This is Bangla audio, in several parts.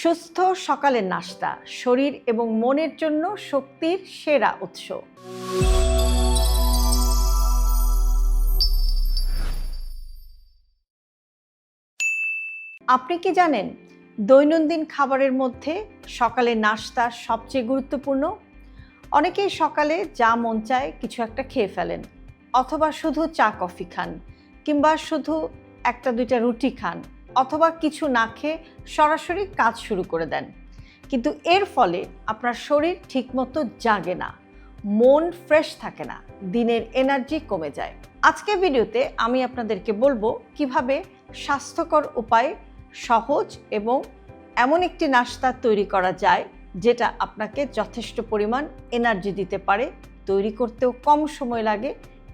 সুস্থ সকালের নাস্তা শরীর এবং মনের জন্য শক্তির সেরা উৎস। আপনি কি জানেন দৈনন্দিন খাবারের মধ্যে সকালের নাস্তা সবচেয়ে গুরুত্বপূর্ণ? অনেকেই সকালে যা মন চায় কিছু একটা খেয়ে ফেলেন, অথবা শুধু চা কফি খান, কিংবা শুধু একটা দুইটা রুটি খান, অথবা কিছু না খেয়ে সরাসরি কাজ শুরু করে দেন। কিন্তু এর ফলে আপনার শরীর ঠিকমতো জাগে না, মন ফ্রেশ থাকে না, দিনের এনার্জি কমে যায়। আজকের ভিডিওতে আমি আপনাদেরকে বলবো কিভাবে স্বাস্থ্যকর উপায়ে সহজ এবং এমন একটি নাস্তা তৈরি করা যায় যেটা আপনাকে যথেষ্ট পরিমাণ এনার্জি দিতে পারে, তৈরি করতেও কম সময় লাগে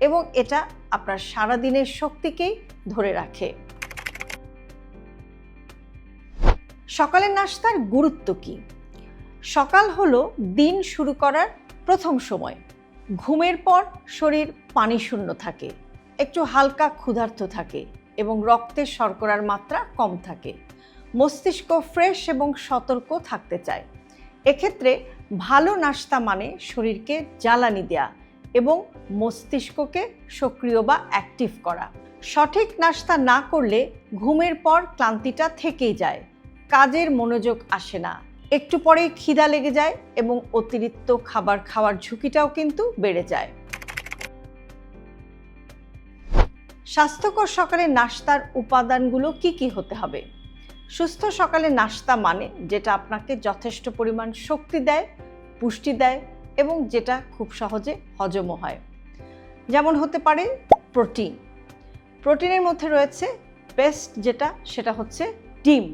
এবং এটা আপনার সারাদিনের শক্তিকেই ধরে রাখে। সকালের নাস্তার গুরুত্ব কি? সকাল হলো দিন শুরু করার প্রথম সময়। ঘুমের পর শরীর পানিশূন্য থাকে, একটু হালকা ক্ষুধার্ত থাকে এবং রক্তের শর্করার মাত্রা কম থাকে। মস্তিষ্ক ফ্রেশ এবং সতর্ক থাকতে চায়। এক্ষেত্রে ভালো নাস্তা মানে শরীরকে জ্বালানি দেয়া এবং মস্তিষ্ককে সক্রিয় বা অ্যাক্টিভ করা। সঠিক নাস্তা না করলে ঘুমের পর ক্লান্তিটা থেকেই যায়, কাজের মনোযোগ আসে না, একটু পরেই খিদা লেগে যায় এবং অতিরিক্ত খাবার খাওয়ার ঝুঁকিটাও কিন্তু বেড়ে যায়। স্বাস্থ্যকর সকালের নাস্তার উপাদানগুলো কি কি হতে হবে? সুস্থ সকালের নাস্তা মানে যেটা আপনাকে যথেষ্ট পরিমাণ শক্তি দেয়, পুষ্টি দেয় এবং যেটা খুব সহজে হজমও হয়। যেমন হতে পারে প্রোটিন। প্রোটিনের মধ্যে রয়েছে বেস্ট সেটা হচ্ছে ডিম।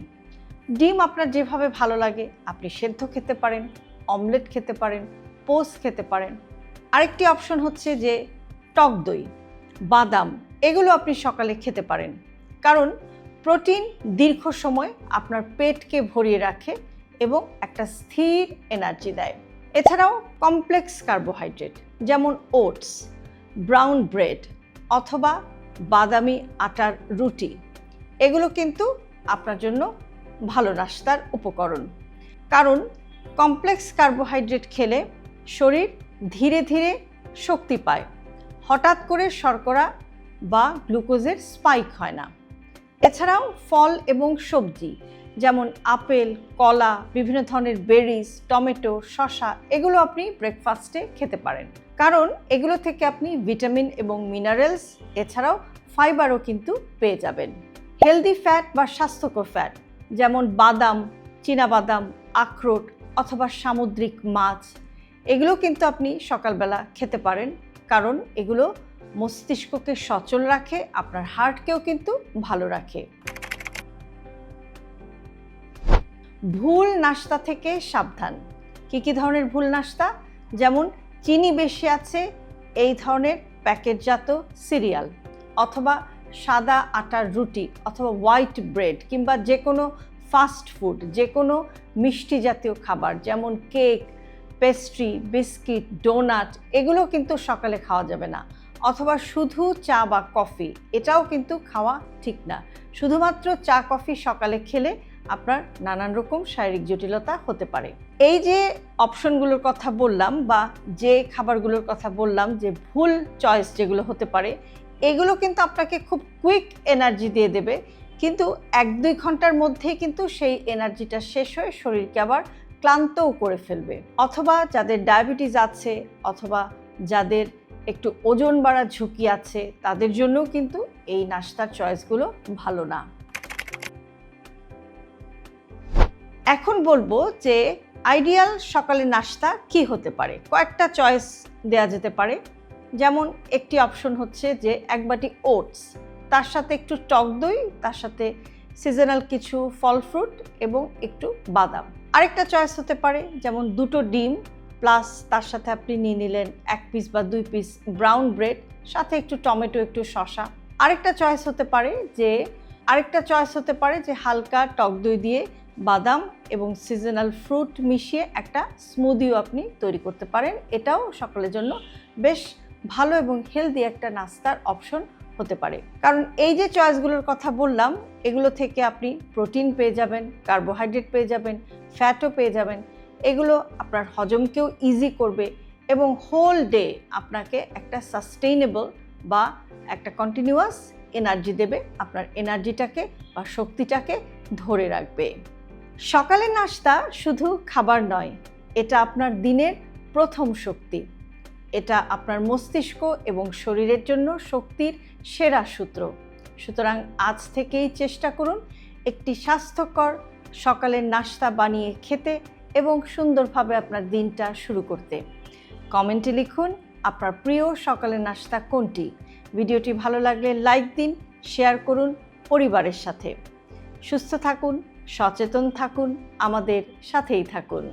ডিম আপনার যেভাবে ভালো লাগে আপনি সেদ্ধ খেতে পারেন, অমলেট খেতে পারেন, পোস্ট খেতে পারেন। আরেকটি অপশন হচ্ছে যে টক দই, বাদাম, এগুলো আপনি সকালে খেতে পারেন, কারণ প্রোটিন দীর্ঘ সময় আপনার পেটকে ভরিয়ে রাখে এবং একটা স্থির এনার্জি দেয়। এছাড়াও কমপ্লেক্স কার্বোহাইড্রেট যেমন ওটস, ব্রাউন ব্রেড অথবা বাদামি আটার রুটি, এগুলো কিন্তু আপনার জন্য ভালো নাস্তার উপকরণ। কারণ কমপ্লেক্স কার্বোহাইড্রেট খেলে শরীর ধীরে ধীরে শক্তি পায়, হঠাৎ করে শর্করা বা গ্লুকোজের স্পাইক হয় না। এছাড়াও ফল এবং সবজি যেমন আপেল, কলা, বিভিন্ন ধরনের বেরিজ, টমেটো, শসা, এগুলো আপনি ব্রেকফাস্টে খেতে পারেন, কারণ এগুলো থেকে আপনি ভিটামিন এবং মিনারেলস এছাড়াও ফাইবারও কিন্তু পেয়ে যাবেন। হেলদি ফ্যাট বা স্বাস্থ্যকর ফ্যাট যেমন বাদাম, চীনাবাদাম, আখরোট অথবা সামুদ্রিক মাছ, এগুলো কিন্তু আপনি সকালবেলা খেতে পারেন, কারণ এগুলো মস্তিষ্ককে সচল রাখে, আপনার হার্টকেও কিন্তু ভালো রাখে। ভুল নাস্তা থেকে সাবধান। কি কি ধরনের ভুল নাস্তা? যেমন চিনি বেশি আছে এই ধরনের প্যাকেটজাত সিরিয়াল, অথবা সাদা আটার রুটি অথবা হোয়াইট ব্রেড, কিংবা যে কোনো ফাস্ট ফুড, যে কোনো মিষ্টি জাতীয় খাবার যেমন কেক, পেস্ট্রি, বিস্কিট, ডোনাট, এগুলো কিন্তু সকালে খাওয়া যাবে না। অথবা শুধু চা বা কফি, এটাও কিন্তু খাওয়া ঠিক না। শুধুমাত্র চা কফি সকালে খেলে আপনার নানান রকম শারীরিক জটিলতা হতে পারে। এই যে অপশনগুলোর কথা বললাম বা যে খাবারগুলোর কথা বললাম, যে ভুল চয়েস যেগুলো হতে পারে, এগুলো কিন্তু আপনাকে খুব কুইক এনার্জি দিয়ে দেবে, কিন্তু 1-2 ঘন্টার মধ্যেই কিন্তু সেই এনার্জিটা শেষ হয়ে শরীরকে আবার ক্লান্তও করে ফেলবে। অথবা যাদের ডায়াবেটিস আছে অথবা যাদের একটু ওজন বাড়ার ঝুঁকি আছে, তাদের জন্যও কিন্তু এই নাস্তার চয়েসগুলো ভালো না। এখন বলবো যে আইডিয়াল সকালের নাস্তা কি হতে পারে। কয়েকটা চয়েস দেয়া যেতে পারে। যেমন একটি অপশন হচ্ছে যে 1 বাটি ওটস, তার সাথে একটু টক দই, তার সাথে সিজনাল কিছু ফল ফ্রুট এবং একটু বাদাম। আরেকটা চয়েস হতে পারে যেমন 2টো ডিম প্লাস তার সাথে আপনি নিয়ে নিলেন 1 পিস বা 2 পিস ব্রাউন ব্রেড, সাথে একটু টমেটো, একটু শসা। আরেকটা চয়েস হতে পারে যে হালকা টক দই দিয়ে বাদাম এবং সিজনাল ফ্রুট মিশিয়ে একটা স্মুদিও আপনি তৈরি করতে পারেন। এটাও সকালের জন্য বেশ ভালো এবং হেলদি একটা নাস্তার অপশন হতে পারে। কারণ এই যে চয়েসগুলোর কথা বললাম, এগুলো থেকে আপনি প্রোটিন পেয়ে যাবেন, কার্বোহাইড্রেট পেয়ে যাবেন, ফ্যাটও পেয়ে যাবেন। এগুলো আপনার হজমকেও ইজি করবে এবং হোল ডে আপনাকে একটা সাস্টেইনেবল বা একটা কন্টিনিউয়াস এনার্জি দেবে, আপনার এনার্জিটাকে বা শক্তিটাকে ধরে রাখবে। সকালের নাস্তা শুধু খাবার নয়, এটা আপনার দিনের প্রথম শক্তি। এটা আপনার মস্তিষ্ক এবং শরীরের জন্য শক্তির সেরা সূত্র। সুতরাং আজ থেকেই চেষ্টা করুন একটি স্বাস্থ্যকর সকালের নাস্তা বানিয়ে খেতে এবং সুন্দরভাবে আপনার দিনটা শুরু করতে। কমেন্টে লিখুন আপনার প্রিয় সকালের নাস্তা কোনটি। ভিডিওটি ভালো লাগলে লাইক দিন, শেয়ার করুন পরিবারের সাথে। সুস্থ থাকুন, সচেতন থাকুন, আমাদের সাথেই থাকুন।